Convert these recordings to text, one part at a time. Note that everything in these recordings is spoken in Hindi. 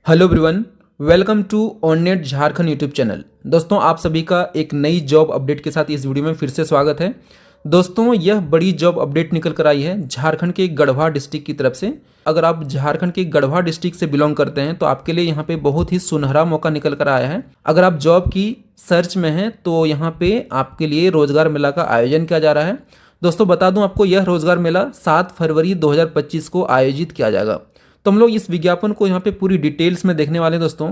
Hello everyone, welcome to Onnet Jharkhand YouTube channel. दोस्तों, आप सभी का एक नई जॉब अपडेट के साथ इस वीडियो में फिर से स्वागत है। दोस्तों, यह बड़ी जॉब अपडेट निकल कर आई है झारखंड के गढ़वा डिस्ट्रिक्ट की तरफ से। अगर आप झारखंड के गढ़वा डिस्ट्रिक्ट से बिलोंग करते हैं तो आपके लिए यहाँ पे बहुत ही सुनहरा मौका निकल कर आया है। अगर आप जॉब की सर्च में हैं तो यहाँ पे आपके लिए रोजगार मेला का आयोजन किया जा रहा है। दोस्तों, बता दूं आपको, यह रोजगार मेला 7 फरवरी 2025 को आयोजित किया जाएगा। तो हम लोग इस विज्ञापन को यहाँ पे पूरी डिटेल्स में देखने वाले हैं दोस्तों,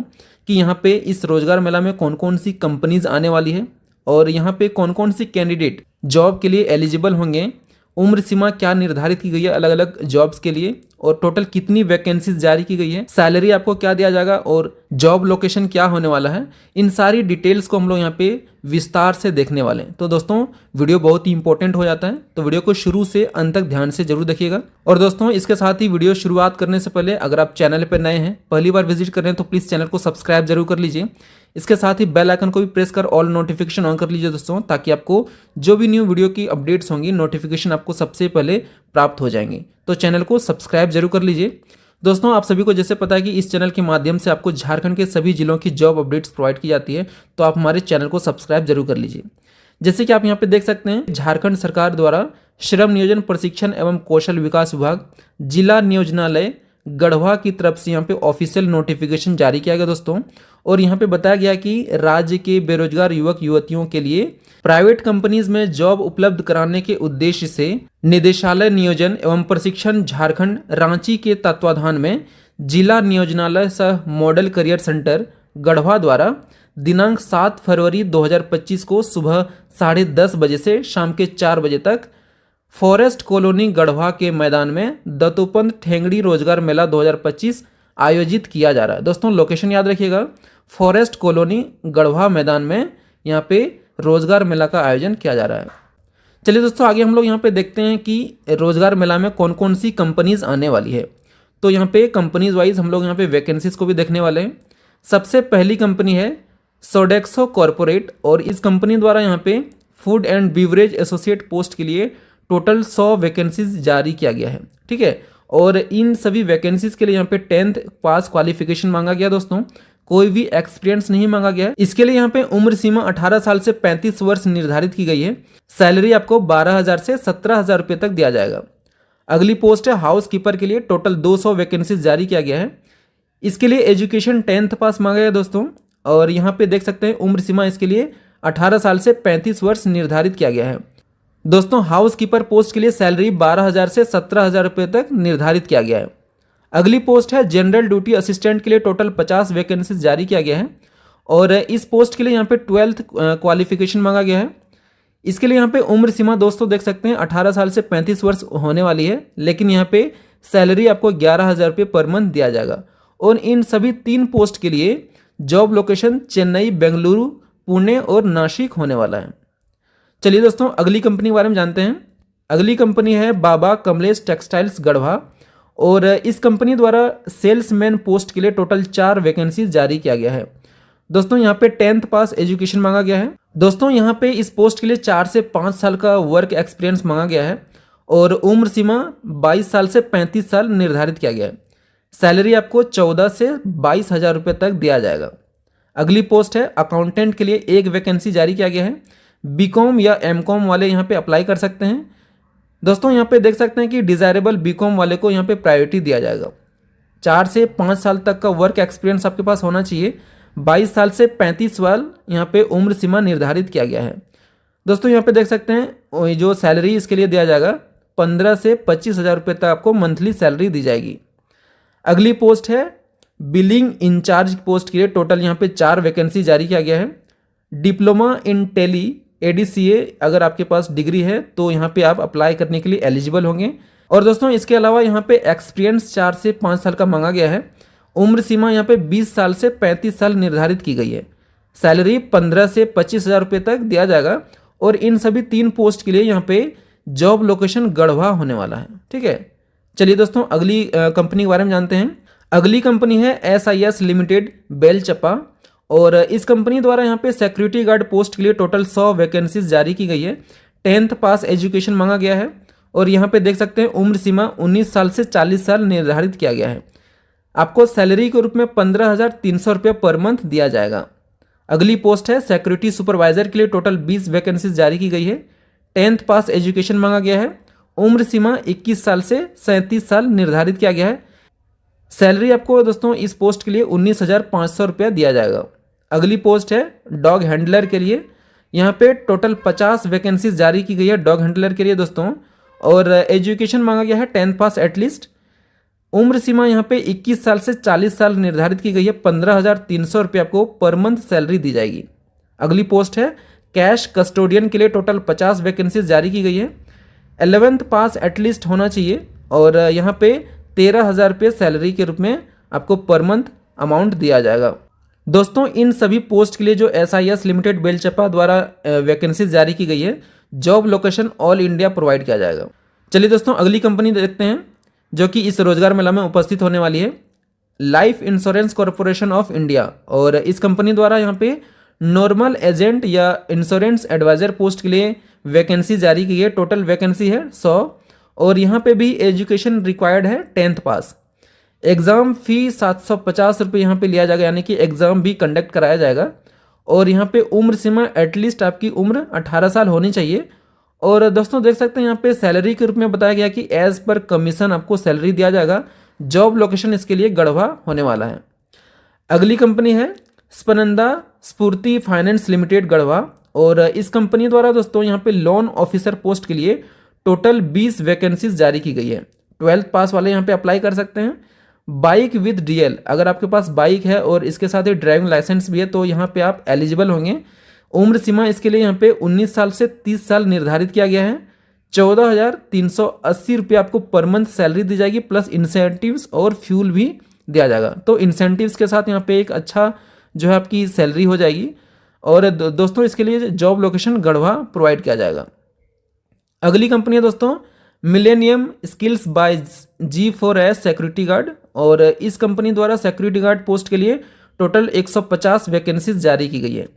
कि यहाँ पे इस रोजगार मेला में कौन कौन सी कंपनीज आने वाली है और यहाँ पे कौन कौन सी कैंडिडेट जॉब के लिए एलिजिबल होंगे, उम्र सीमा क्या निर्धारित की गई है अलग अलग जॉब्स के लिए, और टोटल कितनी वैकेंसीज जारी की गई है, सैलरी आपको क्या दिया जाएगा और जॉब लोकेशन क्या होने वाला है। इन सारी डिटेल्स को हम लोग यहाँ पे विस्तार से देखने वाले हैं। तो दोस्तों, वीडियो बहुत ही इंपॉर्टेंट हो जाता है, तो वीडियो को शुरू से अंत तक ध्यान से जरूर देखिएगा। और दोस्तों, इसके साथ ही वीडियो शुरुआत करने से पहले अगर आप चैनल पर नए हैं, पहली बार विजिट कर रहे हैं, तो प्लीज़ चैनल को सब्सक्राइब जरूर कर लीजिए। इसके साथ ही बेल आइकन को भी प्रेस कर ऑल नोटिफिकेशन ऑन कर लीजिए दोस्तों, ताकि आपको जो भी न्यू वीडियो की अपडेट्स होंगी नोटिफिकेशन आपको सबसे पहले प्राप्त हो जाएंगी। तो चैनल को सब्सक्राइब जरूर कर लीजिए। दोस्तों, आप सभी को जैसे पता है कि इस चैनल के माध्यम से आपको झारखंड के सभी जिलों की जॉब अपडेट्स प्रोवाइड की जाती है, तो आप हमारे चैनल को सब्सक्राइब जरूर कर लीजिए। जैसे कि आप यहाँ पे देख सकते हैं, झारखंड सरकार द्वारा श्रम नियोजन प्रशिक्षण एवं कौशल विकास विभाग जिला नियोजनालय गढ़वा की तरफ से यहाँ पे ऑफिशियल नोटिफिकेशन जारी किया गया दोस्तों। और यहाँ पे बताया गया कि राज्य के बेरोजगार युवक युवतियों के लिए प्राइवेट कंपनीज में जॉब उपलब्ध कराने के उद्देश्य से निदेशालय नियोजन एवं प्रशिक्षण झारखंड रांची के तत्वाधान में जिला नियोजनालय सह मॉडल करियर सेंटर गढ़वा द्वारा दिनांक 7 फरवरी 2025 को सुबह 10:30 बजे से शाम के 4 बजे तक फॉरेस्ट कॉलोनी गढ़वा के मैदान में दत्तोपंत ठेंगड़ी रोजगार मेला 2025 आयोजित किया जा रहा है। दोस्तों, लोकेशन याद रखिएगा, फॉरेस्ट कॉलोनी गढ़वा मैदान में यहाँ पे रोजगार मेला का आयोजन किया जा रहा है। चलिए दोस्तों, आगे हम लोग यहाँ पे देखते हैं कि रोजगार मेला में कौन कौन सी कंपनीज आने वाली है। तो यहाँ पे कंपनीज वाइज हम लोग यहाँ पे वैकेंसीज को भी देखने वाले हैं। सबसे पहली कंपनी है सोडेक्सो कॉरपोरेट, और इस कंपनी द्वारा यहाँ पे food and beverage associate post के लिए टोटल 100 वैकेंसीज जारी किया गया है। ठीक है, और इन सभी वैकेंसीज के लिए यहाँ पे 10th पास क्वालिफिकेशन मांगा गया दोस्तों, कोई भी एक्सपीरियंस नहीं मांगा गया है। इसके लिए यहाँ पे उम्र सीमा 18 साल से 35 वर्ष निर्धारित की गई है। सैलरी आपको 12,000 से 17,000 रुपये तक दिया जाएगा। अगली पोस्ट है हाउस कीपर के लिए, टोटल 200 वैकेंसीज जारी किया गया है। इसके लिए एजुकेशन 10th पास मांगा गया दोस्तों, और यहाँ पे देख सकते हैं उम्र सीमा इसके लिए 18 साल से 35 वर्ष निर्धारित किया गया है। दोस्तों, हाउस कीपर पोस्ट के लिए सैलरी 12,000 से 17,000 रुपये तक निर्धारित किया गया है। अगली पोस्ट है जनरल ड्यूटी असिस्टेंट के लिए, टोटल 50 वैकेंसीज जारी किया गया है, और इस पोस्ट के लिए यहाँ पे 12th क्वालिफिकेशन मांगा गया है। इसके लिए यहाँ पे उम्र सीमा दोस्तों देख सकते हैं 18 साल से 35 वर्ष होने वाली है, लेकिन यहाँ पे सैलरी आपको 11,000 रुपये पर मंथ दिया जाएगा। और इन सभी 3 पोस्ट के लिए जॉब लोकेशन चेन्नई, बेंगलुरु, पुणे और नासिक होने वाला है। चलिए दोस्तों, अगली कंपनी के बारे में जानते हैं। अगली कंपनी है बाबा कमलेश टेक्सटाइल्स गढ़वा, और इस कंपनी द्वारा सेल्समैन पोस्ट के लिए टोटल 4 वैकेंसीज जारी किया गया है। दोस्तों, यहाँ पे 10th पास एजुकेशन मांगा गया है। दोस्तों, यहाँ पे इस पोस्ट के लिए 4 से 5 साल का वर्क एक्सपीरियंस मांगा गया है, और उम्र सीमा 22 साल से 35 साल निर्धारित किया गया है। सैलरी आपको 14 से 22,000 रुपये तक दिया जाएगा। अगली पोस्ट है अकाउंटेंट के लिए, 1 वैकेंसी जारी किया गया है। बीकॉम या एमकॉम वाले यहाँ पे अप्लाई कर सकते हैं। दोस्तों, यहाँ पे देख सकते हैं कि डिज़ायरेबल बीकॉम वाले को यहाँ पे प्रायोरिटी दिया जाएगा। 4 से 5 साल तक का वर्क एक्सपीरियंस आपके पास होना चाहिए। 22 साल से 35 साल यहाँ पे उम्र सीमा निर्धारित किया गया है। दोस्तों, यहाँ पे देख सकते हैं जो सैलरी इसके लिए दिया जाएगा 15 से 25,000 रुपये तक आपको मंथली सैलरी दी जाएगी। अगली पोस्ट है बिलिंग इंचार्ज पोस्ट के लिए, टोटल यहाँ पे 4 वैकेंसी जारी किया गया है। डिप्लोमा इन टेली ADCA अगर आपके पास डिग्री है तो यहाँ पे आप अप्लाई करने के लिए एलिजिबल होंगे। और दोस्तों, इसके अलावा यहाँ पे एक्सपीरियंस 4 से 5 साल का मांगा गया है। उम्र सीमा यहाँ पे 20 साल से 35 साल निर्धारित की गई है। सैलरी 15 से 25,000 रुपये तक दिया जाएगा, और इन सभी 3 पोस्ट के लिए यहाँ पे जॉब लोकेशन गढ़वा होने वाला है। ठीक है, चलिए दोस्तों, अगली कंपनी के बारे में जानते हैं। अगली कंपनी है SIS लिमिटेड बेलचपा, और इस कंपनी द्वारा यहाँ पे सिक्योरिटी गार्ड पोस्ट के लिए टोटल 100 वैकेंसीज जारी की गई है। 10th पास एजुकेशन मांगा गया है, और यहाँ पे देख सकते हैं उम्र सीमा 19 साल से 40 साल निर्धारित किया गया है। आपको सैलरी के रूप में 15,300 रुपये पर मंथ दिया जाएगा। अगली पोस्ट है सिक्योरिटी सुपरवाइजर के लिए टोटल 20 वैकेंसीज जारी की गई है। 10th पास एजुकेशन मांगा गया है। उम्र सीमा 21 साल से 37 साल निर्धारित किया गया है। सैलरी आपको दोस्तों इस पोस्ट के लिए 19,500 रुपया दिया जाएगा। अगली पोस्ट है डॉग हैंडलर के लिए। यहाँ पे टोटल 50 वैकेंसीज जारी की गई है डॉग हैंडलर के लिए दोस्तों, और एजुकेशन मांगा गया है 10th पास एटलीस्ट। उम्र सीमा यहाँ पे 21 साल से 40 साल निर्धारित की गई है। 15,300 रुपये आपको पर मंथ सैलरी दी जाएगी। अगली पोस्ट है कैश कस्टोडियन के लिए टोटल 50 वैकेंसीज जारी की गई है। 11th पास एटलीस्ट होना चाहिए, और यहाँ पे 13,000 रुपये सैलरी के रूप में आपको पर मंथ अमाउंट दिया जाएगा। दोस्तों इन सभी पोस्ट के लिए जो SIS लिमिटेड बेलचपा द्वारा वैकेंसीज जारी की गई है, job location all India provide किया जाएगा। चलिए दोस्तों अगली कंपनी देखते हैं जो कि इस रोजगार मेला में उपस्थित होने वाली है, life insurance corporation of India. और इस कंपनी द्वारा यहाँ पे नॉर्मल एजेंट या इंश्योरेंस एडवाइजर पोस्ट के लिए वैकेंसी जारी की है। टोटल वैकेंसी है 100, और यहाँ पे भी एजुकेशन रिक्वायर्ड है 10th पास। एग्ज़ाम फी 750 रुपये यहाँ पे लिया जाएगा, यानी कि एग्ज़ाम भी कंडक्ट कराया जाएगा। और यहाँ पे उम्र सीमा एटलीस्ट आपकी उम्र 18 साल होनी चाहिए। और दोस्तों देख सकते हैं यहाँ पे सैलरी के रूप में बताया गया कि एज पर कमीशन आपको सैलरी दिया जाएगा। जॉब लोकेशन इसके लिए गढ़वा होने वाला है। अगली कंपनी है स्पनंदा स्फूर्ति फाइनेंस लिमिटेड गढ़वा, और इस कंपनी द्वारा दोस्तों यहाँ पे लोन ऑफिसर पोस्ट के लिए टोटल 20 वैकेंसीज जारी की गई है। 12th पास वाले यहाँ पे अप्लाई कर सकते हैं। बाइक विद DL, अगर आपके पास बाइक है और इसके साथ ही ड्राइविंग लाइसेंस भी है तो यहाँ पे आप एलिजिबल होंगे। उम्र सीमा इसके लिए यहाँ पे 19 साल से 30 साल निर्धारित किया गया है। 14,380 रुपये आपको पर मंथ सैलरी दी जाएगी, प्लस इंसेंटिव्स और फ्यूल भी दिया जाएगा। तो इंसेंटिव्स के साथ यहाँ पे एक अच्छा जो है आपकी सैलरी हो जाएगी। और दोस्तों इसके लिए जॉब लोकेशन गढ़वा प्रोवाइड किया जाएगा। अगली कंपनी है दोस्तों millennium skills by G4S security guard, और इस कंपनी द्वारा सिक्योरिटी गार्ड पोस्ट के लिए टोटल 150 वैकेंसीज जारी की गई है।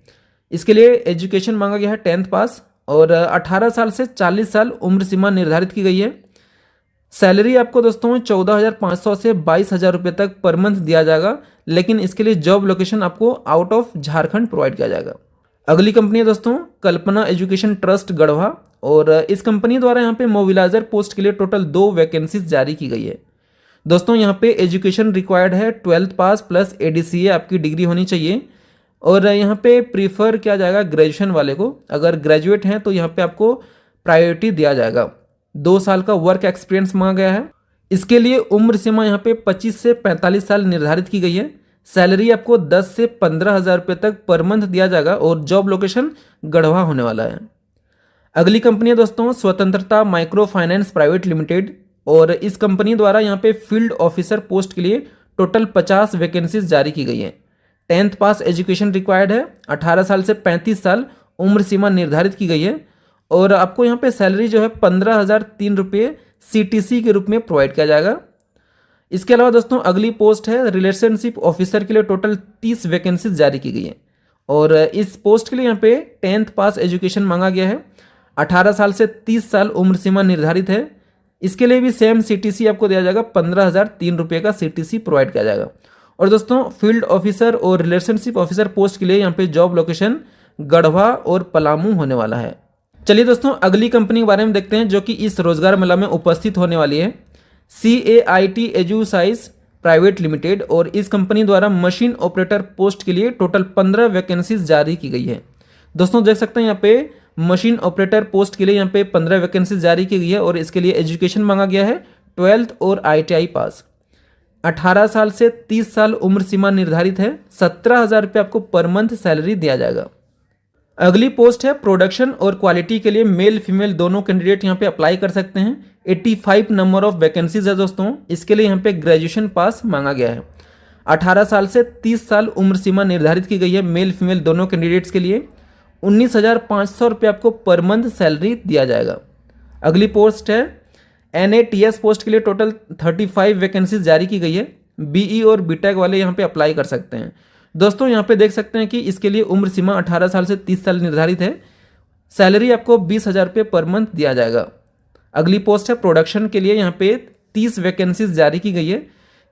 इसके लिए एजुकेशन मांगा गया है 10th पास, और 18 साल से 40 साल उम्र सीमा निर्धारित की गई है। सैलरी आपको दोस्तों 14,500 से 22,000 रुपये तक पर मंथ दिया जाएगा, लेकिन इसके लिए जॉब लोकेशन आपको आउट ऑफ झारखंड प्रोवाइड किया जाएगा। अगली कंपनी है दोस्तों कल्पना एजुकेशन ट्रस्ट गढ़वा, और इस कंपनी द्वारा यहाँ पे मोबिलाइजर पोस्ट के लिए टोटल 2 वैकेंसीज जारी की गई है। दोस्तों यहाँ पे एजुकेशन रिक्वायर्ड है 12th पास प्लस ADCA आपकी डिग्री होनी चाहिए, और यहाँ पे प्रीफर किया जाएगा ग्रेजुएशन वाले को। अगर ग्रेजुएट हैं तो यहाँ पे आपको प्रायोरिटी दिया जाएगा। 2 साल का वर्क एक्सपीरियंस मांगा गया है। इसके लिए उम्र सीमा यहाँ पे 25 से 45 साल निर्धारित की गई है। सैलरी आपको 10 से 15,000 रुपये तक पर मंथ दिया जाएगा, और जॉब लोकेशन गढ़वा होने वाला है। अगली कंपनी है दोस्तों स्वतंत्रता माइक्रो फाइनेंस प्राइवेट लिमिटेड, और इस कंपनी द्वारा यहाँ पे फील्ड ऑफिसर पोस्ट के लिए टोटल 50 वैकेंसीज जारी की गई है। 10th पास एजुकेशन रिक्वायर्ड है। 18 साल से 35 साल उम्र सीमा निर्धारित की गई है, और आपको यहाँ पे सैलरी जो है 15,003 रुपये CTC के रूप में प्रोवाइड किया जाएगा। इसके अलावा दोस्तों अगली पोस्ट है रिलेशनशिप ऑफिसर के लिए टोटल 30 वैकेंसीज जारी की गई है, और इस पोस्ट के लिए यहाँ पे 10th पास एजुकेशन मांगा गया है। 18 साल से 30 साल उम्र सीमा निर्धारित है। इसके लिए भी सेम CTC आपको दिया जाएगा। 15,003 रुपये का CTC प्रोवाइड किया जाएगा। और दोस्तों फील्ड ऑफिसर और रिलेशनशिप ऑफिसर पोस्ट के लिए यहाँ पे जॉब लोकेशन गढ़वा और पलामू होने वाला है। चलिए दोस्तों अगली कंपनी के बारे में देखते हैं जो कि इस रोजगार मेला में उपस्थित होने वाली है, CAIT एजुसाइज प्राइवेट लिमिटेड, और इस कंपनी द्वारा मशीन ऑपरेटर पोस्ट के लिए टोटल 15 वैकेंसीज जारी की गई है। दोस्तों देख सकते हैं यहाँ पे मशीन ऑपरेटर पोस्ट के लिए यहाँ पे 15 वैकेंसीज जारी की गई है, और इसके लिए एजुकेशन मांगा गया है 12th और ITI पास। 18 साल से 30 साल उम्र सीमा निर्धारित है। 17,000 रुपये आपको पर मंथ सैलरी दिया जाएगा। अगली पोस्ट है प्रोडक्शन और क्वालिटी के लिए मेल फीमेल दोनों कैंडिडेट यहाँ पे अप्लाई कर सकते हैं। 85 नंबर ऑफ वैकेंसीज है दोस्तों। इसके लिए यहाँ पे ग्रेजुएशन पास मांगा गया है। 18 साल से 30 साल उम्र सीमा निर्धारित की गई है मेल फीमेल दोनों कैंडिडेट्स के लिए। 19,500 रुपये आपको पर मंथ सैलरी दिया जाएगा। अगली पोस्ट है NATS पोस्ट के लिए टोटल 35 वैकेंसीज जारी की गई है। BE और BTech वाले यहाँ पे अप्लाई कर सकते हैं। दोस्तों यहाँ पे देख सकते हैं कि इसके लिए उम्र सीमा 18 साल से 30 साल निर्धारित है। सैलरी आपको 20,000 रुपये पर मंथ दिया जाएगा। अगली पोस्ट है प्रोडक्शन के लिए, यहाँ पे 30 वैकेंसीज जारी की गई है।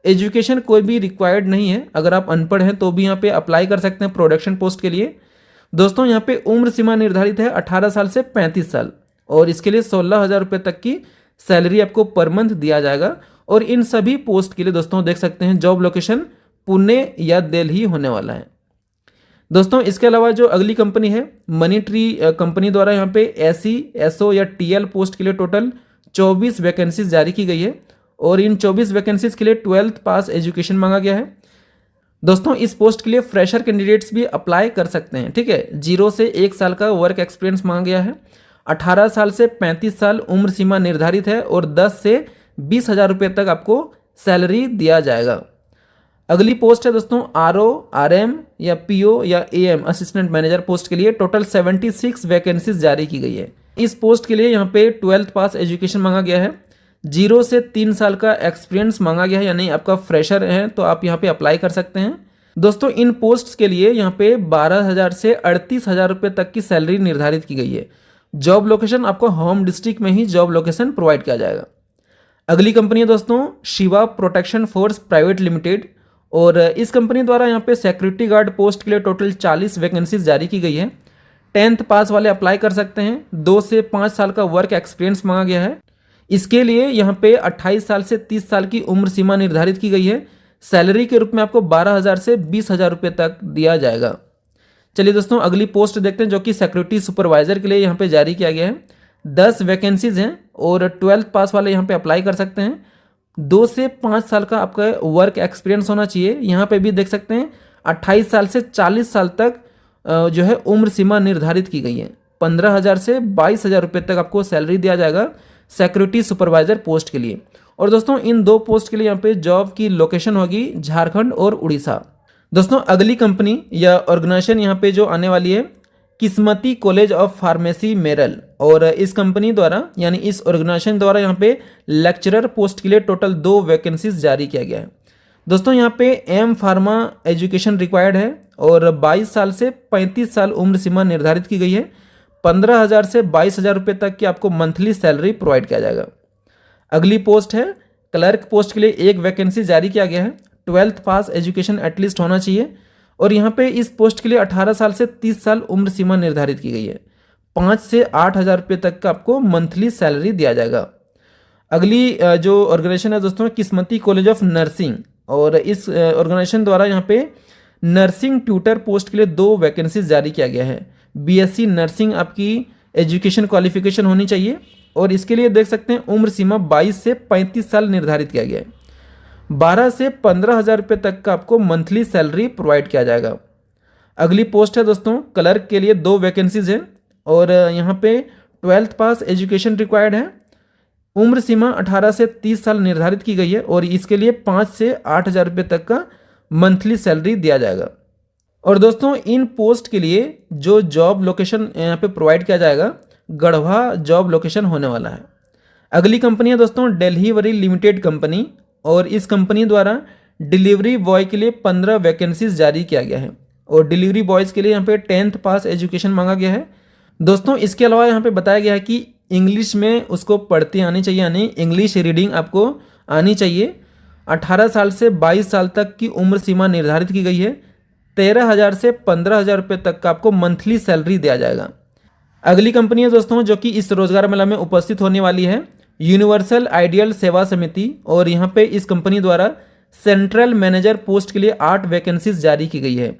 एजुकेशन कोई भी रिक्वायर्ड नहीं है, अगर आप अनपढ़ हैं तो भी यहाँ पे अप्लाई कर सकते हैं प्रोडक्शन पोस्ट के लिए। दोस्तों यहाँ पे उम्र सीमा निर्धारित है 18 साल से 35 साल और इसके लिए 16,000 रुपये तक की सैलरी आपको पर मंथ दिया जाएगा। और इन सभी पोस्ट के लिए दोस्तों देख सकते हैं जॉब लोकेशन पुणे या दिल्ली होने वाला है। दोस्तों इसके अलावा जो अगली कंपनी है मनी ट्री कंपनी द्वारा यहाँ पे एसई, एसओ या टीएल पोस्ट के लिए टोटल 24 वैकेंसीज जारी की गई है और इन 24 वैकेंसीज के लिए 12th पास एजुकेशन मांगा गया है। दोस्तों इस पोस्ट के लिए फ्रेशर कैंडिडेट्स भी अप्लाई कर सकते हैं, ठीक है। 0 से 1 साल का वर्क एक्सपीरियंस मांगा गया है। 18 साल से 35 साल उम्र सीमा निर्धारित है और 10 से 20,000 रुपये तक आपको सैलरी दिया जाएगा। अगली पोस्ट है दोस्तों आरओ, आरएम या पीओ या एएम असिस्टेंट मैनेजर पोस्ट के लिए टोटल 76 वैकेंसीज जारी की गई है। इस पोस्ट के लिए यहाँ पे 12th पास एजुकेशन मांगा गया है। 0 से 3 साल का एक्सपीरियंस मांगा गया है, यानी आपका फ्रेशर है तो आप यहाँ पे अप्लाई कर सकते हैं। दोस्तों इन पोस्ट्स के लिए यहाँ पे 12,000 से 38,000 रुपये तक की सैलरी निर्धारित की गई है। जॉब लोकेशन आपको होम डिस्ट्रिक्ट में ही जॉब लोकेशन प्रोवाइड किया जाएगा। अगली कंपनी है दोस्तों Shiva protection force private limited और इस कंपनी द्वारा यहाँ पे सिक्योरिटी गार्ड पोस्ट के लिए टोटल 40 वैकेंसीज जारी की गई है। 10th पास वाले अप्लाई कर सकते हैं। 2 से 5 साल का वर्क एक्सपीरियंस मांगा गया है। इसके लिए यहाँ पे 28 साल से 30 साल की उम्र सीमा निर्धारित की गई है। सैलरी के रूप में आपको 12,000 से 20,000 रुपये तक दिया जाएगा। चलिए दोस्तों अगली पोस्ट देखते हैं जो कि सिक्योरिटी सुपरवाइजर के लिए यहाँ पे जारी किया गया है। 10 वैकेंसीज हैं और 12th पास वाले यहाँ पे अप्लाई कर सकते हैं। 2 से 5 साल का आपका वर्क एक्सपीरियंस होना चाहिए। यहाँ पे भी देख सकते हैं 28 साल से 40 साल तक जो है उम्र सीमा निर्धारित की गई है। 15,000 से 22,000 रुपये तक आपको सैलरी दिया जाएगा सिक्योरिटी सुपरवाइजर पोस्ट के लिए। और दोस्तों इन 2 पोस्ट के लिए यहाँ पे जॉब की लोकेशन होगी झारखंड और उड़ीसा। दोस्तों अगली कंपनी या ऑर्गेनाइजेशन यहाँ पे जो आने वाली है किस्मती कॉलेज ऑफ फार्मेसी मेरल और इस कंपनी द्वारा यानी इस ऑर्गेनाइजेशन द्वारा यहाँ पे लेक्चरर पोस्ट के लिए टोटल 2 वैकेंसीज जारी किया गया है। दोस्तों यहाँ पे एम फार्मा एजुकेशन रिक्वायर्ड है और 22 साल से 35 साल उम्र सीमा निर्धारित की गई है। 15,000 से 22,000 रुपये तक की आपको मंथली सैलरी प्रोवाइड किया जाएगा। अगली पोस्ट है क्लर्क पोस्ट के लिए 1 वैकेंसी जारी किया गया है। 12th पास एजुकेशन एटलीस्ट होना चाहिए और यहाँ पे इस पोस्ट के लिए 18 साल से 30 साल उम्र सीमा निर्धारित की गई है। 5 से 8,000 रुपये तक का आपको मंथली सैलरी दिया जाएगा। अगली जो ऑर्गेनाइजेशन है दोस्तों किस्मती कॉलेज ऑफ नर्सिंग और इस ऑर्गेनाइजेशन द्वारा यहाँ पे नर्सिंग ट्यूटर पोस्ट के लिए 2 वैकेंसीज जारी किया गया है। बीएससी नर्सिंग आपकी एजुकेशन क्वालिफिकेशन होनी चाहिए और इसके लिए देख सकते हैं उम्र सीमा 22 से 35 साल निर्धारित किया गया है। 12 से 15,000 रुपये तक का आपको मंथली सैलरी प्रोवाइड किया जाएगा। अगली पोस्ट है दोस्तों क्लर्क के लिए 2 वैकेंसीज हैं और यहाँ पे 12th पास एजुकेशन रिक्वायर्ड है। उम्र सीमा 18 से 30 साल निर्धारित की गई है और इसके लिए 5 से 8,000 रुपये तक का मंथली सैलरी दिया जाएगा। और दोस्तों इन पोस्ट के लिए जो जॉब लोकेशन यहाँ पे प्रोवाइड किया जाएगा गढ़वा जॉब लोकेशन होने वाला है। अगली कंपनी है दोस्तों डिलीवरी लिमिटेड कंपनी और इस कंपनी द्वारा डिलीवरी बॉय के लिए 15 वैकेंसीज जारी किया गया है और डिलीवरी बॉयज़ के लिए यहाँ पे 10th पास एजुकेशन मांगा गया है। दोस्तों इसके अलावा यहाँ पे बताया गया है कि इंग्लिश में उसको पढ़ते आनी चाहिए, यानी इंग्लिश रीडिंग आपको आनी चाहिए। 18 साल से 22 साल तक की उम्र सीमा निर्धारित की गई है। 13,000 से 15,000 रुपये तक का आपको मंथली सैलरी दिया जाएगा। अगली कंपनी है दोस्तों जो कि इस रोजगार मेला में उपस्थित होने वाली है यूनिवर्सल आइडियल सेवा समिति और यहाँ पे इस कंपनी द्वारा सेंट्रल मैनेजर पोस्ट के लिए 8 वैकेंसीज जारी की गई है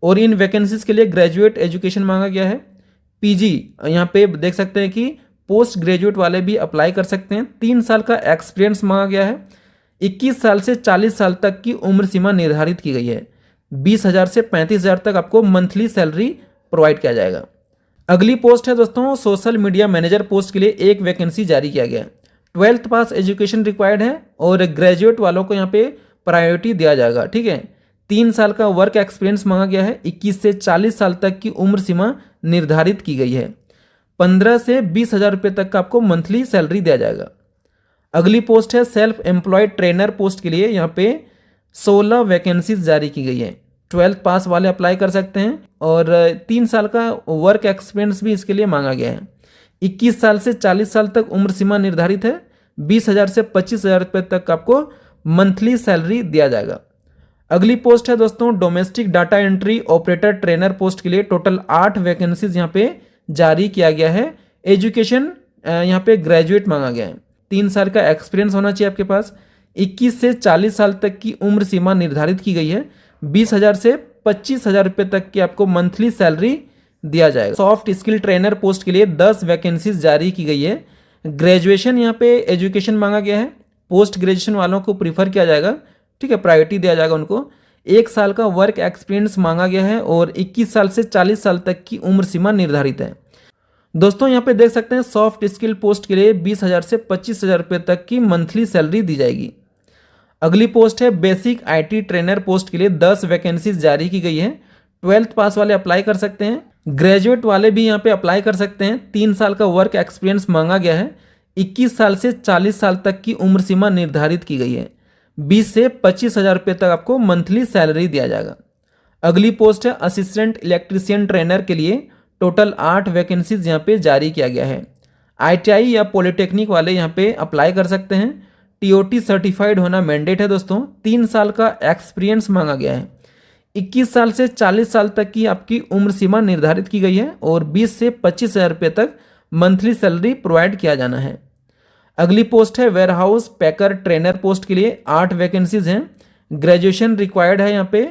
और इन वैकेंसीज के लिए ग्रेजुएट एजुकेशन मांगा गया है। पीजी यहाँ पे देख सकते हैं कि पोस्ट ग्रेजुएट वाले भी अप्लाई कर सकते हैं। 3 साल का एक्सपीरियंस मांगा गया है। 21 साल से 40 साल तक की उम्र सीमा निर्धारित की गई है। 20,000 से 35,000 तक आपको मंथली सैलरी प्रोवाइड किया जाएगा। अगली पोस्ट है दोस्तों सोशल मीडिया मैनेजर पोस्ट के लिए 1 वैकेंसी जारी किया गया है। 12th पास एजुकेशन रिक्वायर्ड है और ग्रेजुएट वालों को यहाँ पे प्रायोरिटी दिया जाएगा, ठीक है। 3 साल का वर्क एक्सपीरियंस मांगा गया है। 21 से 40 साल तक की उम्र सीमा निर्धारित की गई है। 15 से 20,000 रुपये तक का आपको मंथली सैलरी दिया जाएगा। अगली पोस्ट है सेल्फ एम्प्लॉयड ट्रेनर पोस्ट के लिए यहाँ पे 16 वैकेंसीज जारी की गई है। 12th पास वाले अप्लाई कर सकते हैं और 3 साल का वर्क एक्सपीरियंस भी इसके लिए मांगा गया है। 21 साल से 40 साल तक उम्र सीमा निर्धारित है। 20,000 से 25,000 रुपये तक आपको मंथली सैलरी दिया जाएगा। अगली पोस्ट है दोस्तों domestic data entry operator trainer post के लिए टोटल 8 वैकेंसीज यहाँ पे जारी किया गया है। एजुकेशन यहाँ पे ग्रेजुएट मांगा गया है, 3 साल का एक्सपीरियंस होना चाहिए आपके पास। 21 से 40 साल तक की उम्र सीमा निर्धारित की गई है। 20,000 से 25,000 रुपये तक की आपको मंथली सैलरी दिया जाएगा। सॉफ्ट स्किल ट्रेनर पोस्ट के लिए 10 वैकेंसीज जारी की गई है। ग्रेजुएशन यहाँ पे एजुकेशन मांगा गया है, पोस्ट ग्रेजुएशन वालों को प्रीफर किया जाएगा, ठीक है, प्रायोरिटी दिया जाएगा उनको। 1 साल का वर्क एक्सपीरियंस मांगा गया है और 21 साल से 40 साल तक की उम्र सीमा निर्धारित है। दोस्तों यहाँ पे देख सकते हैं सॉफ्ट स्किल पोस्ट के लिए 20,000 से 25,000 रुपये तक की मंथली सैलरी दी जाएगी। अगली पोस्ट है बेसिक आईटी ट्रेनर पोस्ट के लिए 10 वैकेंसीज जारी की गई है। 12th पास वाले अप्लाई कर सकते हैं, ग्रेजुएट वाले भी यहाँ पे अप्लाई कर सकते हैं। 3 साल का वर्क एक्सपीरियंस मांगा गया है। 21 साल से 40 साल तक की उम्र सीमा निर्धारित की गई है। 20 से 25,000 रुपये तक आपको मंथली सैलरी दिया जाएगा। अगली पोस्ट है असिस्टेंट इलेक्ट्रीशियन ट्रेनर के लिए टोटल 8 वैकेंसीज यहाँ पे जारी किया गया है। ITI या पॉलिटेक्निक वाले यहाँ पे अप्लाई कर सकते हैं। TOT सर्टिफाइड होना मैंडेट है दोस्तों। 3 साल का एक्सपीरियंस मांगा गया है। 21 साल से 40 साल तक की आपकी उम्र सीमा निर्धारित की गई है और 20 से 25,000 रुपये तक मंथली सैलरी प्रोवाइड किया जाना है। अगली पोस्ट है वेयरहाउस पैकर ट्रेनर पोस्ट के लिए 8 वैकेंसीज हैं। ग्रेजुएशन रिक्वायर्ड है यहाँ पे।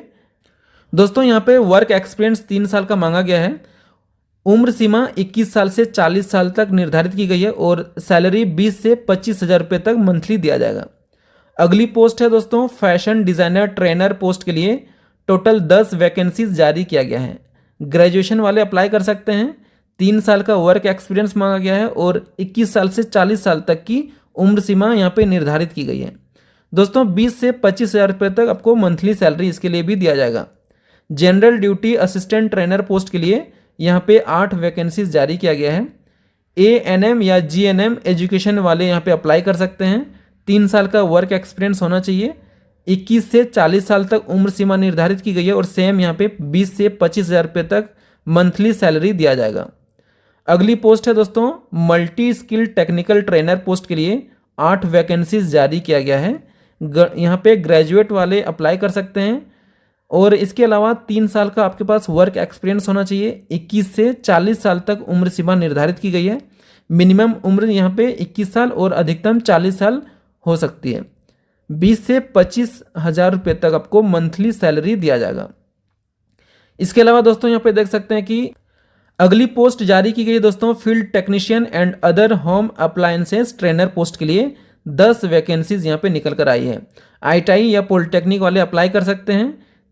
दोस्तों यहाँ पे वर्क एक्सपीरियंस 3 साल का मांगा गया है। उम्र सीमा 21 साल से 40 साल तक निर्धारित की गई है और सैलरी 20 से 25,000 रुपये तक मंथली दिया जाएगा। अगली पोस्ट है दोस्तों फैशन डिज़ाइनर ट्रेनर पोस्ट के लिए टोटल 10 वैकेंसीज जारी किया गया है। ग्रेजुएशन वाले अप्लाई कर सकते हैं। 3 साल का वर्क एक्सपीरियंस मांगा गया है और 21 साल से 40 साल तक की उम्र सीमा यहाँ पे निर्धारित की गई है। दोस्तों 20 से 25,000 रुपये तक आपको मंथली सैलरी इसके लिए भी दिया जाएगा। General duty assistant trainer post के लिए यहाँ पे 8 वैकेंसीज जारी किया गया है। ANM या GNM एजुकेशन वाले यहाँ पे अप्लाई कर सकते हैं। 3 साल का वर्क एक्सपीरियंस होना चाहिए। 21 से 40 साल तक उम्र सीमा निर्धारित की गई है और सेम यहाँ पे 20 से 25,000 रुपये तक मंथली सैलरी दिया जाएगा। अगली पोस्ट है दोस्तों multi skill technical trainer post के लिए 8 वैकेंसीज जारी किया गया है। यहाँ पे ग्रेजुएट वाले अप्लाई कर सकते हैं और इसके अलावा 3 साल का आपके पास वर्क एक्सपीरियंस होना चाहिए। 21 से 40 साल तक उम्र सीमा निर्धारित की गई है। मिनिमम उम्र यहाँ पे 21 साल और अधिकतम 40 साल हो सकती है। 20 से 25,000 रुपये तक आपको मंथली सैलरी दिया जाएगा। इसके अलावा दोस्तों यहाँ पे देख सकते हैं कि अगली पोस्ट जारी की गई दोस्तों field technician and other home appliances trainer post के लिए 10 वैकेंसीज यहाँ पे निकल कर आई है। ITI या पॉलिटेक्निक वाले अप्लाई कर सकते हैं।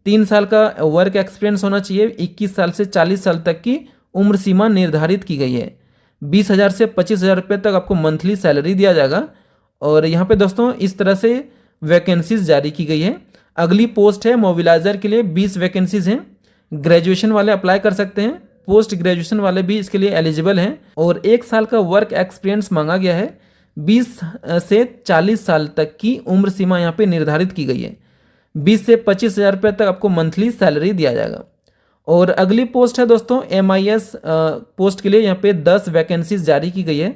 3 साल का वर्क एक्सपीरियंस होना चाहिए। 21 साल से 40 साल तक की उम्र सीमा निर्धारित की गई है। 20,000 से 25,000 रुपये तक आपको मंथली सैलरी दिया जाएगा। और यहाँ पे दोस्तों इस तरह से वैकेंसीज जारी की गई है। अगली पोस्ट है मोबिलाइजर के लिए 20 वैकेंसीज हैं। ग्रेजुएशन वाले अप्लाई कर सकते हैं। पोस्ट ग्रेजुएशन वाले भी इसके लिए एलिजिबल हैं और 1 साल का वर्क एक्सपीरियंस मांगा गया है। 20 से 40 साल तक की उम्र सीमा यहाँ पे निर्धारित की गई है। 20 से 25,000 रुपये तक आपको मंथली सैलरी दिया जाएगा। और अगली पोस्ट है दोस्तों MIS पोस्ट के लिए यहाँ पे 10 वैकेंसीज जारी की गई है।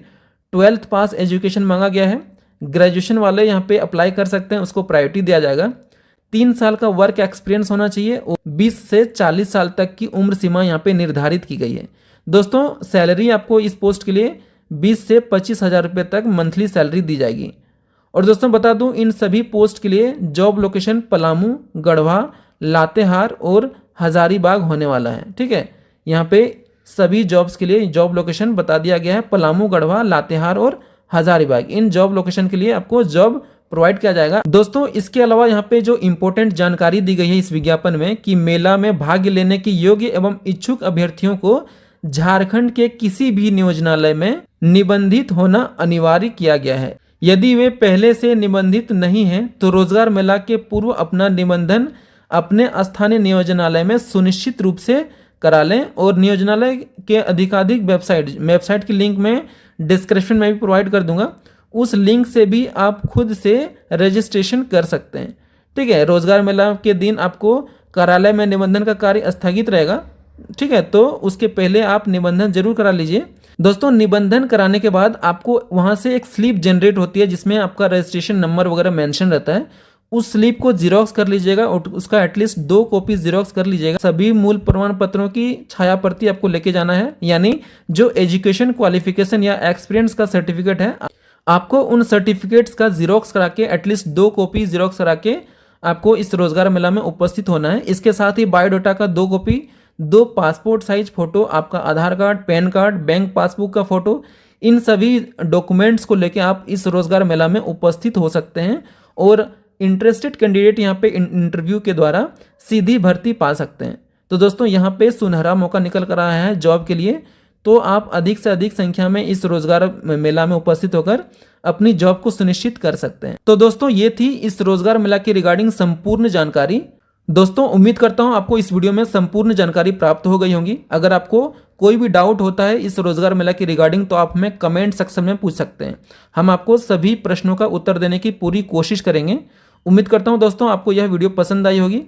12th पास एजुकेशन मांगा गया है। ग्रेजुएशन वाले यहाँ पे अप्लाई कर सकते हैं, उसको प्रायोरिटी दिया जाएगा। 3 साल का वर्क एक्सपीरियंस होना चाहिए और 20 से 40 साल तक की उम्र सीमा यहाँ पे निर्धारित की गई है। दोस्तों सैलरी आपको इस पोस्ट के लिए 20 से 25,000 रुपये तक मंथली सैलरी दी जाएगी। और दोस्तों बता दूं इन सभी पोस्ट के लिए जॉब लोकेशन पलामू, गढ़वा, लातेहार और हजारीबाग होने वाला है। ठीक है, यहाँ पे सभी जॉब्स के लिए जॉब लोकेशन बता दिया गया है। पलामू, गढ़वा, लातेहार और हजारीबाग, इन जॉब लोकेशन के लिए आपको जॉब प्रोवाइड किया जाएगा। दोस्तों इसके अलावा यहाँ पे जो इंपॉर्टेंट जानकारी दी गई है इस विज्ञापन में कि मेला में भाग लेने के योग्य एवं इच्छुक अभ्यर्थियों को झारखंड के किसी भी नियोजनालय में निबंधित होना अनिवार्य किया गया है। यदि वे पहले से निबंधित नहीं हैं तो रोजगार मेला के पूर्व अपना निबंधन अपने स्थानीय नियोजनालय में सुनिश्चित रूप से करा लें। और नियोजनालय के अधिकाधिक वेबसाइट की लिंक में डिस्क्रिप्शन में भी प्रोवाइड कर दूंगा। उस लिंक से भी आप खुद से रजिस्ट्रेशन कर सकते हैं। ठीक है, रोजगार मेला के दिन आपको कार्यालय में निबंधन का कार्य स्थगित रहेगा। ठीक है, तो उसके पहले आप निबंधन जरूर करा लीजिए। दोस्तों निबंधन कराने के बाद आपको वहां से एक स्लिप जनरेट होती है जिसमें आपका रजिस्ट्रेशन नंबर वगैरह मेंशन रहता है। उस स्लिप को जीरोक्स कर लीजिएगा और उसका एटलीस्ट 2 कॉपी जीरोक्स कर लीजिएगा। सभी मूल प्रमाण पत्रों की छाया प्रति आपको लेके जाना है, यानी जो एजुकेशन क्वालिफिकेशन या एक्सपीरियंस का सर्टिफिकेट है, आपको उन सर्टिफिकेट्स का जीरोक्स करा के एटलीस्ट 2 कॉपी जीरोक्स करा के आपको इस रोजगार मेला में उपस्थित होना है। इसके साथ ही बायोडाटा का 2 कॉपी, 2 पासपोर्ट साइज फोटो, आपका Aadhaar card, PAN card, bank passbook का फोटो, इन सभी डॉक्यूमेंट्स को लेके आप इस रोजगार मेला में उपस्थित हो सकते हैं और इंटरेस्टेड कैंडिडेट यहाँ पे इंटरव्यू के द्वारा सीधी भर्ती पा सकते हैं। तो दोस्तों यहाँ पे सुनहरा मौका निकल कर आया है जॉब के लिए, तो आप अधिक से अधिक संख्या में इस रोजगार मेला में उपस्थित होकर अपनी जॉब को सुनिश्चित कर सकते हैं। तो दोस्तों ये थी इस रोजगार मेला के रिगार्डिंग संपूर्ण जानकारी। दोस्तों उम्मीद करता हूं आपको इस वीडियो में संपूर्ण जानकारी प्राप्त हो गई होंगी। अगर आपको कोई भी डाउट होता है इस रोजगार मेला के रिगार्डिंग तो आप हमें कमेंट सेक्शन में पूछ सकते हैं। हम आपको सभी प्रश्नों का उत्तर देने की पूरी कोशिश करेंगे। उम्मीद करता हूं दोस्तों आपको यह वीडियो पसंद आई होगी।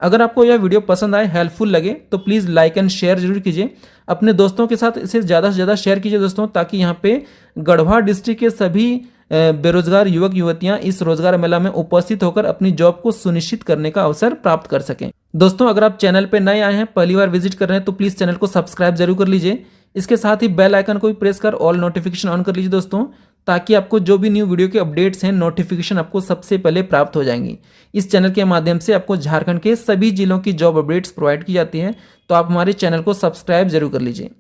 अगर आपको यह वीडियो पसंद आए, हेल्पफुल लगे, तो प्लीज़ लाइक एंड शेयर जरूर कीजिए। अपने दोस्तों के साथ इसे ज़्यादा से ज़्यादा शेयर कीजिए दोस्तों, ताकि यहाँ पे गढ़वा डिस्ट्रिक्ट के सभी बेरोजगार युवक युवतियां इस रोजगार मेला में उपस्थित होकर अपनी जॉब को सुनिश्चित करने का अवसर प्राप्त कर सकें। दोस्तों अगर आप चैनल पर नए आए हैं, पहली बार विजिट कर रहे हैं, तो प्लीज़ चैनल को सब्सक्राइब जरूर कर लीजिए। इसके साथ ही बेल आइकन को भी प्रेस कर ऑल नोटिफिकेशन ऑन कर लीजिए दोस्तों, ताकि आपको जो भी न्यू वीडियो के अपडेट्स हैं नोटिफिकेशन आपको सबसे पहले प्राप्त हो जाएंगी। इस चैनल के माध्यम से आपको झारखंड के सभी जिलों की जॉब अपडेट्स प्रोवाइड की जाती है, तो आप हमारे चैनल को सब्सक्राइब जरूर कर लीजिए।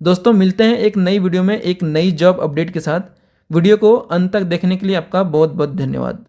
दोस्तों मिलते हैं एक नई वीडियो में एक नई जॉब अपडेट के साथ। वीडियो को अंत तक देखने के लिए आपका बहुत बहुत धन्यवाद।